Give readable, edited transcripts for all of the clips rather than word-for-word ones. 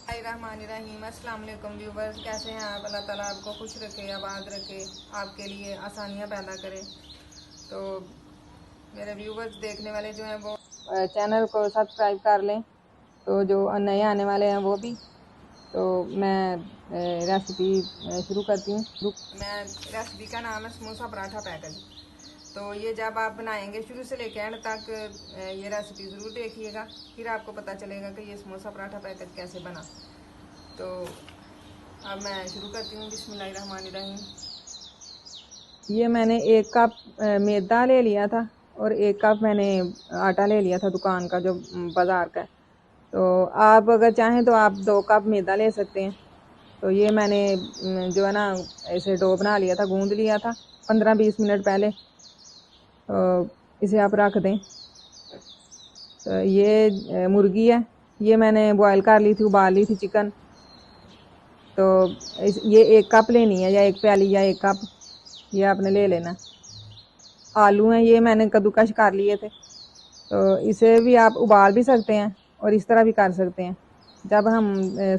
बिस्मिल्लाहिर्रहमानिर्रहीम। अस्सलाम वालेकुम व्यूवर्स, कैसे हैं आप? अल्लाह ताला आपको खुश रखे, आबाद रखे, आपके लिए आसानियाँ पैदा करे। तो मेरे व्यूवर्स देखने वाले जो हैं वो चैनल को सब्सक्राइब कर लें, तो जो नए आने वाले हैं वो भी। तो मैं रेसिपी शुरू करती हूँ। मैं रेसिपी का नाम है समोसा पराठा पैकेज। तो ये जब आप बनाएंगे शुरू से लेकर एंड तक ये रेसिपी ज़रूर देखिएगा, फिर आपको पता चलेगा कि ये समोसा पराठा पैकेज कैसे बना। तो अब मैं शुरू करती हूँ। बिस्मिल्लाहिर्रहमानिर्रहीम। ये मैंने 1 कप मैदा ले लिया था और 1 कप मैंने आटा ले लिया था दुकान का, जो बाज़ार का है। तो आप अगर चाहें तो आप 2 कप मैदा ले सकते हैं। तो ये मैंने जो है ना ऐसे डो बना लिया था, गूंद लिया था 15-20 मिनट पहले। तो इसे आप रख दें। तो ये मुर्गी है, ये मैंने बॉयल कर ली थी, उबाल ली थी चिकन। तो ये 1 कप लेनी है, या 1 प्याली या 1 कप, ये आपने ले लेना। आलू हैं, ये मैंने कद्दूकश कर लिए थे। तो इसे भी आप उबाल भी सकते हैं और इस तरह भी कर सकते हैं। जब हम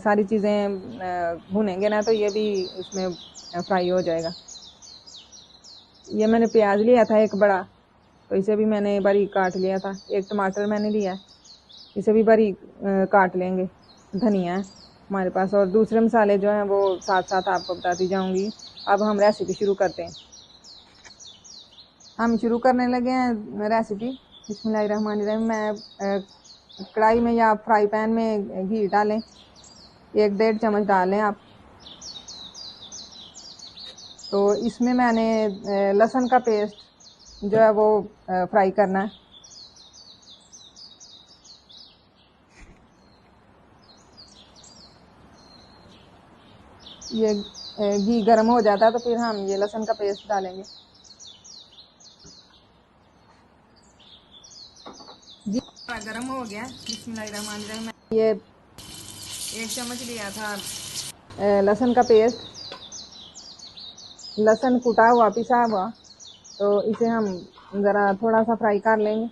सारी चीज़ें भुनेंगे ना तो ये भी इसमें फ्राई हो जाएगा। ये मैंने प्याज लिया था 1 बड़ा, तो इसे भी मैंने बारीक काट लिया था। 1 टमाटर मैंने लिया है, इसे भी बारीक काट लेंगे। धनिया है हमारे पास, और दूसरे मसाले जो हैं वो साथ साथ आपको बताती जाऊंगी। अब हम रेसिपी शुरू करते हैं। हम शुरू करने लगे हैं रेसिपी। बिस्मिल्लाहिर्रहमानिर्रहीम। मैं कढ़ाई में या फ्राई पैन में घी डालें, 1-1.5 चम्मच डालें आप। तो इसमें मैंने लहसुन का पेस्ट जो है वो फ्राई करना है। ये घी गर्म हो जाता है तो फिर हम ये लहसुन का पेस्ट डालेंगे। घी गर्म हो गया। बिस्मिल्लाहिर्रहमानिर्रहीम। ये 1 चम्मच लिया था लहसुन का पेस्ट, लहसुन कुटा हुआ पिसा हुआ। तो इसे हम ज़रा थोड़ा सा फ्राई कर लेंगे।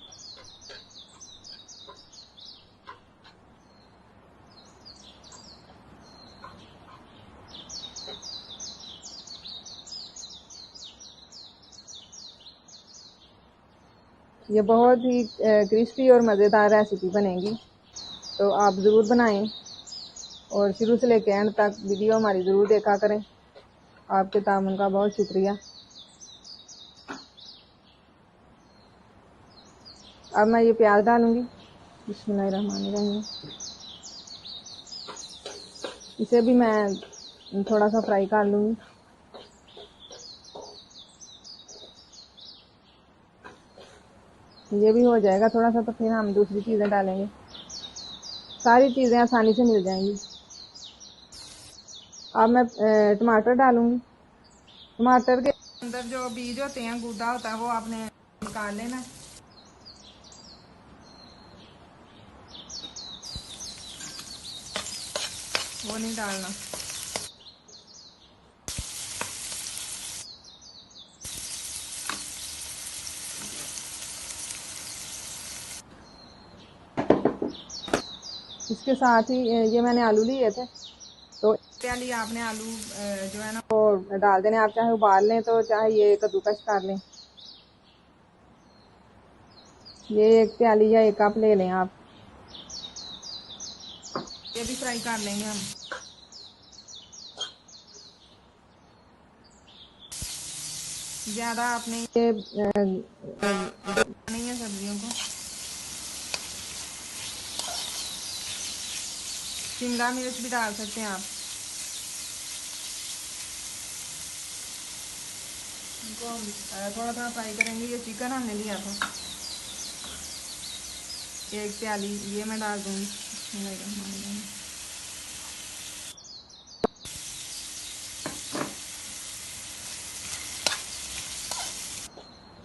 ये बहुत ही क्रिस्पी और मज़ेदार रेसिपी बनेगी, तो आप ज़रूर बनाएं और शुरू से लेकर एंड तक वीडियो हमारी ज़रूर देखा करें। आपके ताउन का बहुत शुक्रिया। अब मैं ये प्याज डालूंगी। बिस्मिल्लाहिर्रहमानिर्रहीम। इसे भी मैं थोड़ा सा फ्राई कर लूँगी। ये भी हो जाएगा थोड़ा सा, तो फिर हम दूसरी चीज़ें डालेंगे। सारी चीज़ें आसानी से मिल जाएंगी। अब मैं टमाटर डालूंगी। टमाटर के अंदर जो बीज होते हैं, गूदा होता है, वो आपने निकाल लेना। वो नहीं डालना। इसके साथ ही ये मैंने आलू लिए थे, तो पहले आपने आलू जो है ना वो डाल देने। आप चाहे उबाल लें तो चाहे ये कद्दूकश कर लें। ये 1 प्याली या 1 कप ले लें आप। ये भी फ्राई कर लेंगे हम। ज़्यादा आपने ये नहीं है सब्जियों को। शिमला मिर्च भी डाल सकते हैं आप। इनको हम थोड़ा थोड़ा फ्राई करेंगे। ये चिकन हमने लिया था 1 प्याली, ये मैं डाल दूंगी।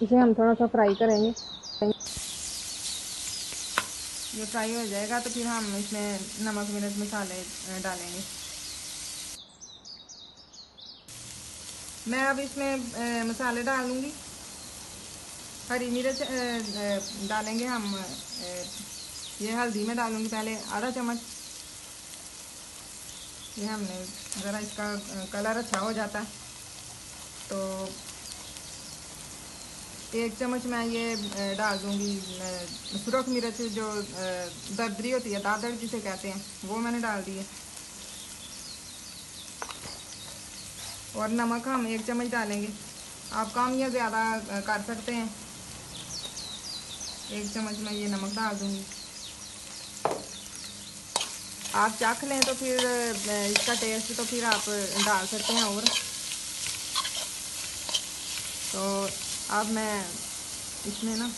इसे हम थोड़ा सा फ्राई करेंगे। ये फ्राई हो जाएगा तो फिर हम इसमें नमक मिर्च मसाले डालेंगे। मैं अब इसमें मसाले डालूंगी। हरी मिर्च डालेंगे हम। ये हल्दी में डालूंगी पहले आधा चम्मच। ये हमने ज़रा इसका कलर अच्छा हो जाता है तो 1 चम्मच मैं ये डाल दूँगी सुरख मिर्च, जो दरदरी होती है, दादड़ जिसे कहते हैं, वो मैंने डाल दी है। और नमक हम 1 चम्मच डालेंगे। आप कम या ज़्यादा कर सकते हैं। 1 चम्मच मैं ये नमक डाल दूँगी। आप चख लें तो फिर इसका टेस्ट तो फिर आप डाल सकते हैं। और तो अब मैं इसमें ना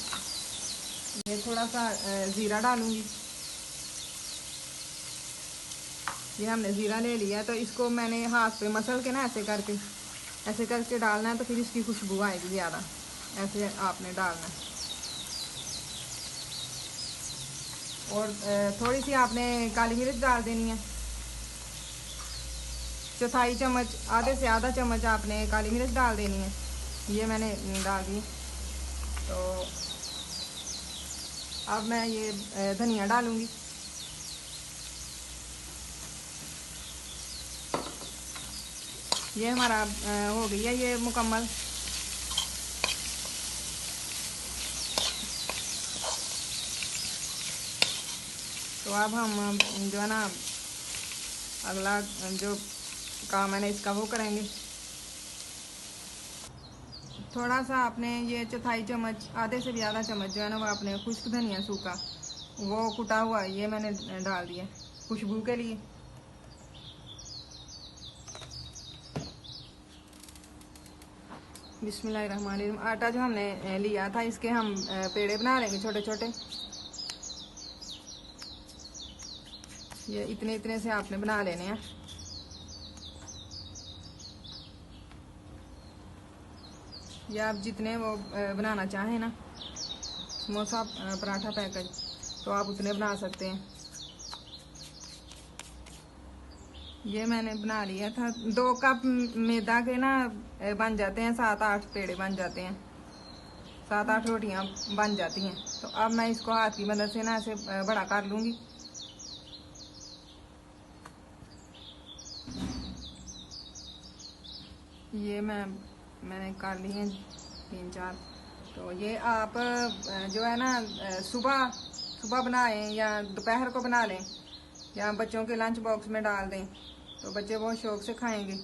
ये थोड़ा सा ज़ीरा डालूँगी। ये हमने ज़ीरा ले लिया है तो इसको मैंने हाथ पे मसल के ना ऐसे करके डालना है, तो फिर इसकी खुशबू आएगी ज़्यादा। ऐसे आपने डालना है। और थोड़ी सी आपने काली मिर्च डाल देनी है। 1/4 चम्मच, आधे से आधा चम्मच आपने काली मिर्च डाल देनी है। ये मैंने डाल दी। तो अब मैं ये धनिया डालूँगी। ये हमारा हो गई है ये मुकम्मल। तो अब हम जो है ना अगला जो काम है ना इसका वो करेंगे। थोड़ा सा आपने ये 1/4 चम्मच, आधे से भी आधा चम्मच जो है ना वो आपने खुश्क धनिया सूखा वो कुटा हुआ ये मैंने डाल दिया खुशबू के लिए। बिस्मिल्लाहिर्रहमानिर्रहीम। आटा जो हमने लिया था इसके हम पेड़े बना लेंगे छोटे छोटे। ये इतने इतने से आपने बना लेने हैं। या आप जितने वो बनाना चाहें ना, समोसा पराठा पैकेज, तो आप उतने बना सकते हैं। ये मैंने बना लिया था। 2 कप मैदा के ना बन जाते हैं 7-8 पेड़े बन जाते हैं, 7-8 रोटियां बन जाती हैं। तो अब मैं इसको हाथ की मदद से ना ऐसे बड़ा कर लूँगी। ये मैंने कर ली हैं 3-4। तो ये आप जो है ना सुबह बनाएं या दोपहर को बना लें या बच्चों के लंच बॉक्स में डाल दें, तो बच्चे बहुत शौक से खाएंगे,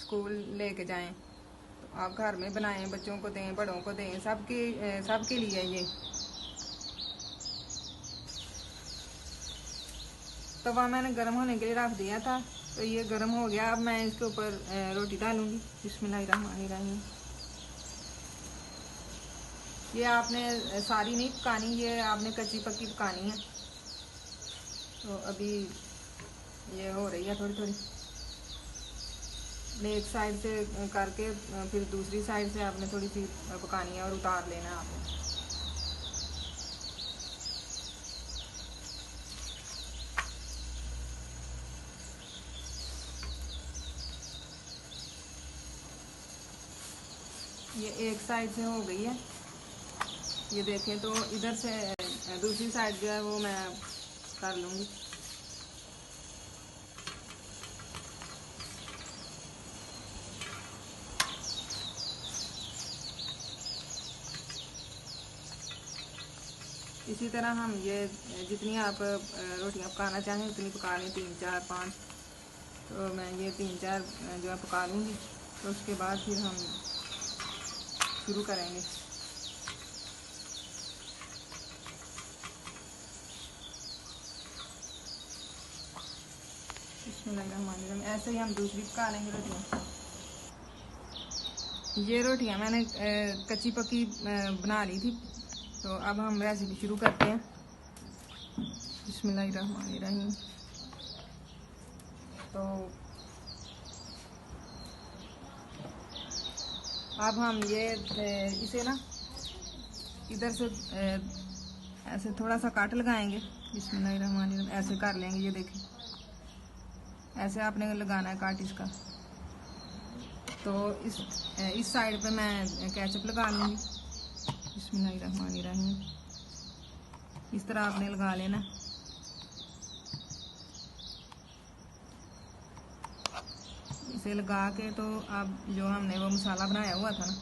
स्कूल लेके जाएं। तो आप घर में बनाएं, बच्चों को दें, बड़ों को दें, सबके लिए ये। तवा मैंने गर्म होने के लिए रख दिया था, तो ये गर्म हो गया। अब मैं इसके ऊपर रोटी डालूंगी। बिस्मिल्लाहिर्रहमानिर्रहीम। ये आपने सारी नहीं पकानी, ये आपने कच्ची पक्की पकानी है। तो अभी ये हो रही है थोड़ी थोड़ी। एक साइड से करके फिर दूसरी साइड से आपने थोड़ी सी पकानी है और उतार लेना है आपने। ये एक साइड से हो गई है, ये देखें। तो इधर से दूसरी साइड जो है वो मैं कर लूँगी। इसी तरह हम ये जितनी आप रोटियां पकाना चाहें उतनी पका लें, 3, 4, 5। तो मैं ये 3-4 जो है पका लूँगी। तो उसके बाद फिर हम शुरू करेंगे। ऐसे ही हम दूसरी पका लेंगे रोटियाँ। ये रोटियाँ मैंने कच्ची पक्की बना ली थी। तो अब हम रेसिपी शुरू करते हैं। बिस्मिल्लाहिर्रहमानिर्रहीम। तो अब हम ये इसे ना इधर से ऐसे थोड़ा सा काट लगाएंगे। बिस्मिल्लाहिर्रहमानिर्रहीम। ऐसे कर लेंगे। ये देखें, ऐसे आपने लगाना है काट इसका। तो इस साइड पे मैं केचप लगा लूँगी। बिस्मिल्लाहिर्रहमानिर्रहीम। इस तरह आपने लगा लेना। इसे लगा के तो अब जो हमने वो मसाला बनाया हुआ था ना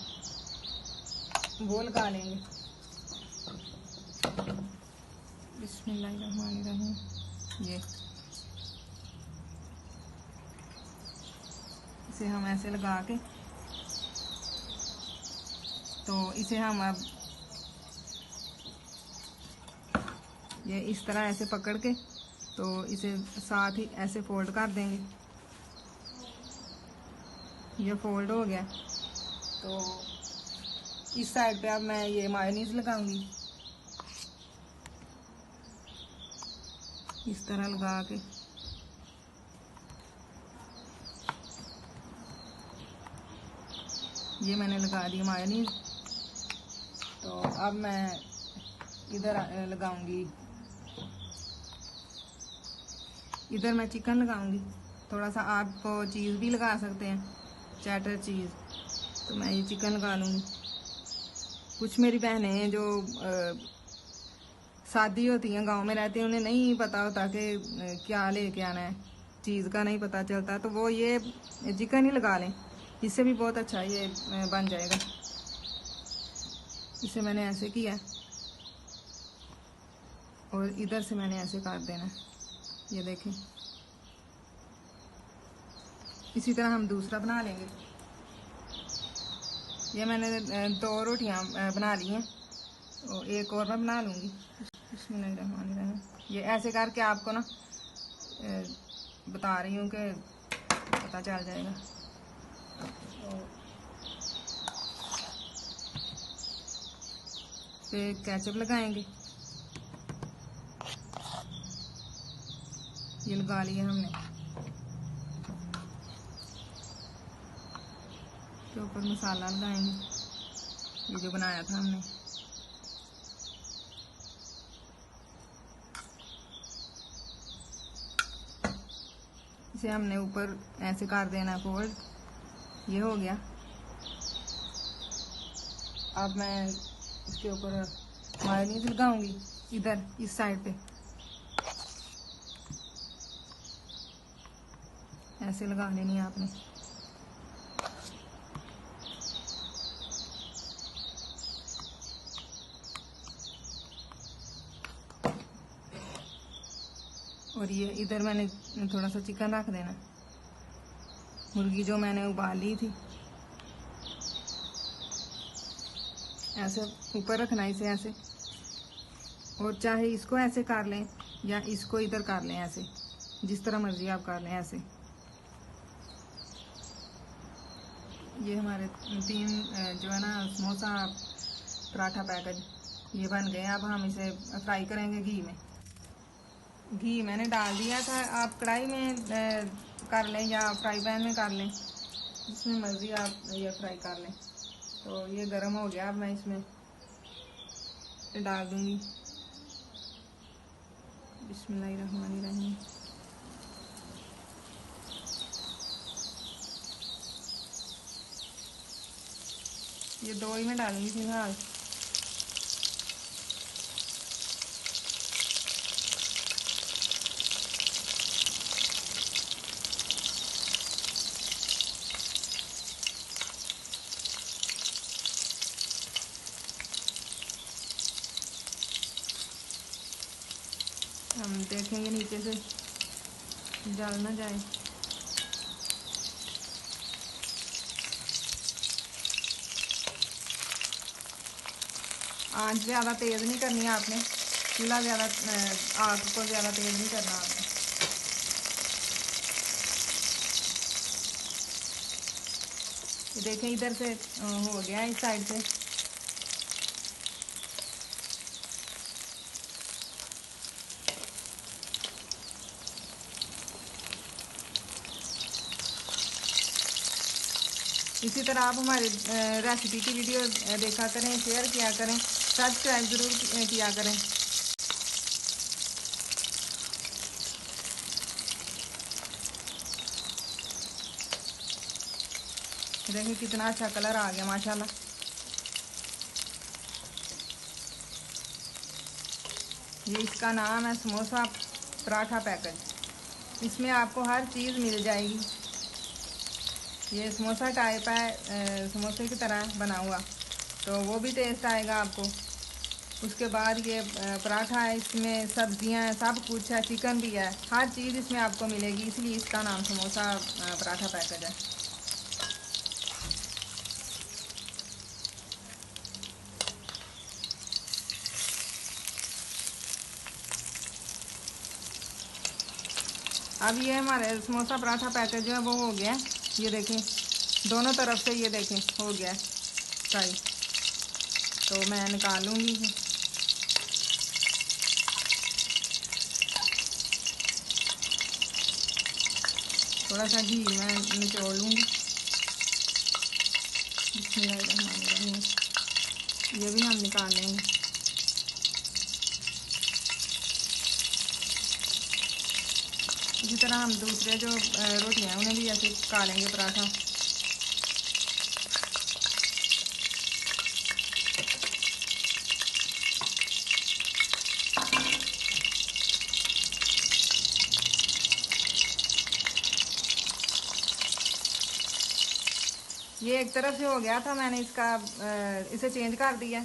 वो लगा लेंगे। बिस्मिल्लाहिर्रहमानिर्रहीम। ये इसे हम ऐसे लगा के तो इसे हम अब ये इस तरह ऐसे पकड़ के तो इसे साथ ही ऐसे फोल्ड कर देंगे। ये फोल्ड हो गया तो इस साइड पे अब मैं ये मायोनीज लगाऊंगी। इस तरह लगा के ये मैंने लगा दी मायोनीज। तो अब मैं इधर लगाऊंगी, इधर मैं चिकन लगाऊंगी। थोड़ा सा आपको चीज़ भी लगा सकते हैं, चैटर चीज़। तो मैं ये चिकन लगा लूँगी। कुछ मेरी बहनें हैं जो शादी होती हैं, गांव में रहती हैं, उन्हें नहीं पता होता कि क्या लेके आना है, चीज़ का नहीं पता चलता, तो वो ये चिकन ही लगा लें। इससे भी बहुत अच्छा ये बन जाएगा। इसे मैंने ऐसे किया और इधर से मैंने ऐसे काट देना। ये देखें, इसी तरह हम दूसरा बना लेंगे। ये मैंने 2 रोटियां बना ली हैं और एक और मैं बना लूँगी। बिस्मिल्लाहिर्रहमानिर्रहीम। ये ऐसे करके आपको ना बता रही हूँ कि पता चल जाएगा। पे केचप लगाएंगे। ये लगा लिया हमने। के ऊपर मसाला लगाएंगे, ये जो बनाया था हमने। इसे हमने ऊपर ऐसे कर देना फोल्ड। ये हो गया। अब मैं इसके ऊपर मायोनीज लगाऊंगी, इधर इस साइड पे ऐसे लगा लेनी है आपने। और ये इधर मैंने थोड़ा सा चिकन रख देना, मुर्गी जो मैंने उबाल ली थी। ऐसे ऊपर रखना इसे ऐसे, और चाहे इसको ऐसे कर लें या इसको इधर कर लें, ऐसे जिस तरह मर्जी आप कर लें ऐसे। ये हमारे 3 जो है ना समोसा पराठा पैकेज ये बन गए। अब हम इसे फ्राई करेंगे घी में। घी मैंने डाल दिया था, आप कढ़ाई में कर लें या फ्राई पैन में कर लें, जिसमें मर्जी आप ये फ्राई कर लें। तो ये गर्म हो गया। अब मैं इसमें डाल दूंगी। बिस्मिल्लाहिर्रहमानिर्रहीम। ये 2 ही में डालूंगी फिलहाल। हम देखेंगे नीचे से जल ना जाए। आंच ज़्यादा तेज़ नहीं करनी है आपने, चूल्हा ज़्यादा आग को ज़्यादा तेज़ नहीं करना आपने। देखें इधर से हो गया, इस साइड से। इसी तरह आप हमारे रेसिपी की वीडियो देखा करें, शेयर किया करें, सब्सक्राइब ज़रूर किया करें। देखिए कितना अच्छा कलर आ गया माशाल्लाह। ये इसका नाम है समोसा पराठा पैकेज। इसमें आपको हर चीज़ मिल जाएगी। ये समोसा टाइप है, समोसे की तरह बना हुआ, तो वो भी टेस्ट आएगा आपको। उसके बाद ये पराठा है, इसमें सब्जियां हैं, सब कुछ है, चिकन भी है, हर चीज़ इसमें आपको मिलेगी, इसलिए इसका नाम समोसा पराठा पैकेज है। अब ये हमारे समोसा पराठा पैकेज जो है वो हो गया है। ये देखें, दोनों तरफ से ये देखें हो गया है फ्राई। तो मैं निकाल लूँगी। थोड़ा सा घी मैं निचोड़ लूँगी। ये भी हम निकाल लेंगे। इसी तरह हम दूसरे जो रोटियां हैं उन्हें भी ऐसे पका लेंगे पराठा। ये एक तरफ से हो गया था, मैंने इसे चेंज कर दिया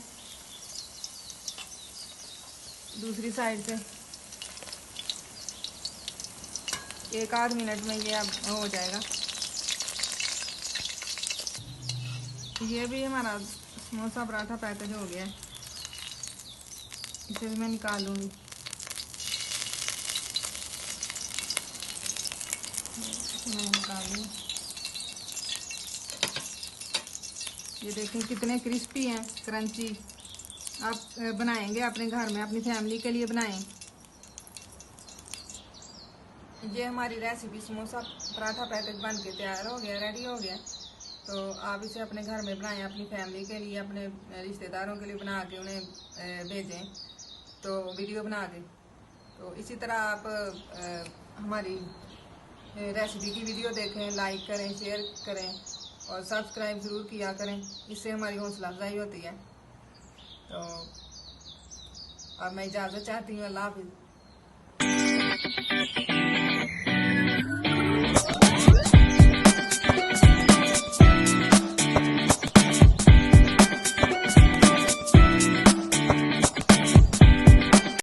दूसरी साइड से। 1-8 मिनट में ये अब हो जाएगा। ये भी हमारा समोसा पराठा पैकेज हो गया है। इसे भी मैं निकाल लूँगी। मैं निकाल लूँ। ये देखें कितने क्रिस्पी हैं, क्रंची। आप बनाएंगे अपने घर में, अपनी फैमिली के लिए बनाएं। ये हमारी रेसिपी समोसा पराठा पैकेज बन के तैयार हो गया, रेडी हो गया। तो आप इसे अपने घर में बनाएं, अपनी फैमिली के लिए, अपने रिश्तेदारों के लिए बना के उन्हें भेजें, तो वीडियो बना के। तो इसी तरह आप हमारी रेसिपी की वीडियो देखें, लाइक करें, शेयर करें और सब्सक्राइब ज़रूर किया करें, इससे हमारी हौसला अफजाई होती है। तो अब मैं इजाज़त चाहती हूँ। अल्लाह हाफिज़।